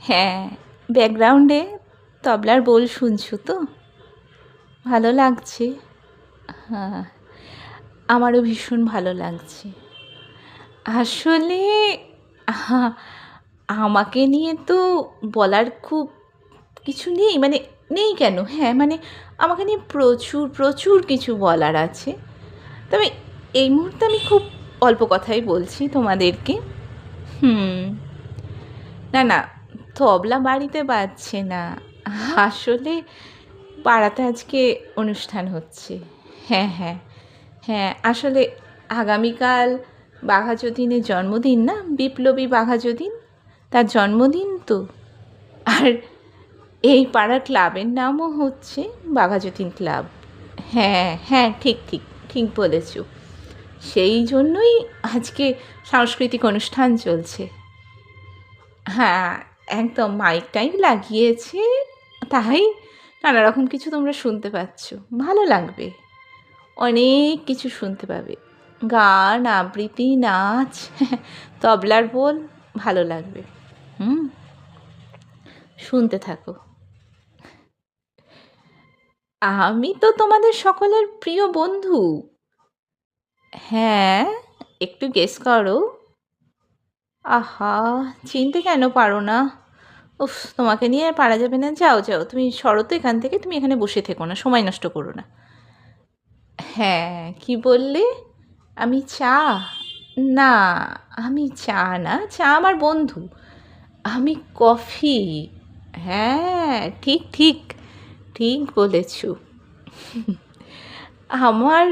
হ্যাঁ, ব্যাকগ্রাউন্ডে তবলার বোল শুনছো তো? ভালো লাগছে? হ্যাঁ, আমারও ভীষণ ভালো লাগছে। আসলে আহা, আমাকে নিয়ে তো বলার খুব কিছু নেই, মানে নেই কেন, হ্যাঁ মানে আমাকে নিয়ে প্রচুর প্রচুর কিছু বলার আছে। তবে এই মুহূর্তে আমি খুব অল্প কথাই বলছি তোমাদেরকে। হুম, না না, তবলা বাড়িতে বাজছে না, আসলে পাড়াতে আজকে অনুষ্ঠান হচ্ছে। হ্যাঁ হ্যাঁ হ্যাঁ, আসলে আগামীকাল বাঘাযতীনের জন্মদিন না, বিপ্লবী বাঘাযতীন, তার জন্মদিন তো। আর এই পাড়ার ক্লাবের নামও হচ্ছে বাঘাযতীন ক্লাব। হ্যাঁ হ্যাঁ, ঠিক ঠিক ঠিক বলেছ। সেই জন্যই আজকে সাংস্কৃতিক অনুষ্ঠান চলছে। হ্যাঁ, একদম মাইক টাইক লাগিয়েছে, তাই নানা রকম কিছু তোমরা শুনতে পাচ্ছ, ভালো লাগবে। অনেক কিছু শুনতে পাবে, গান, আবৃত্তি, নাচ, তবলার বোল, ভালো লাগবে। হুম, শুনতে থাকো। আমি তো তোমাদের সকলের প্রিয় বন্ধু। হ্যাঁ, একটু গেস করো। আহা, চিনতে কেন পারো না? উফ, তোমাকে নিয়ে আর পারা যাবে না, যাও যাও, তুমি সরো তো এখান থেকে, তুমি এখানে বসে থেকো না, সময় নষ্ট করো না। হ্যাঁ, কি বললে? আমি চা? না, আমি চা না, চা আমার বন্ধু। আমি কফি। হ্যাঁ, ঠিক ঠিক ঠিক বলেছ। আমার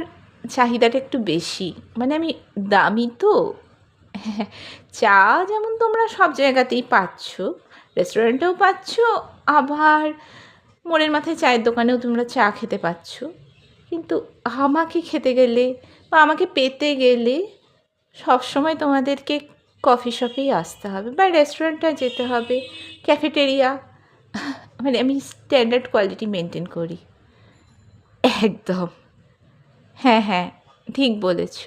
চাহিদাটা একটু বেশি, মানে আমি দামি তো। হ্যাঁ, চা যেমন তোমরা সব জায়গাতেই পাচ্ছ, রেস্টুরেন্টেও পাচ্ছ, আবার মোড়ের মাথায় চায়ের দোকানেও তোমরা চা খেতে পাচ্ছ, কিন্তু আমাকে খেতে গেলে বা আমাকে পেতে গেলে সবসময় তোমাদেরকে কফি শপেই আসতে হবে বা রেস্টুরেন্টে যেতে হবে, ক্যাফেটেরিয়া। মানে আমি স্ট্যান্ডার্ড কোয়ালিটি মেনটেন করি। একদম। হ্যাঁ হ্যাঁ, ঠিক বলেছ।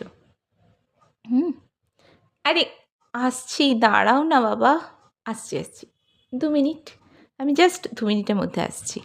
হুম, আরে আসছি, দাঁড়াও না বাবা, আসছি আসছি, 2 মিনিট, আমি জাস্ট 2 মিনিটের মধ্যে আসছি।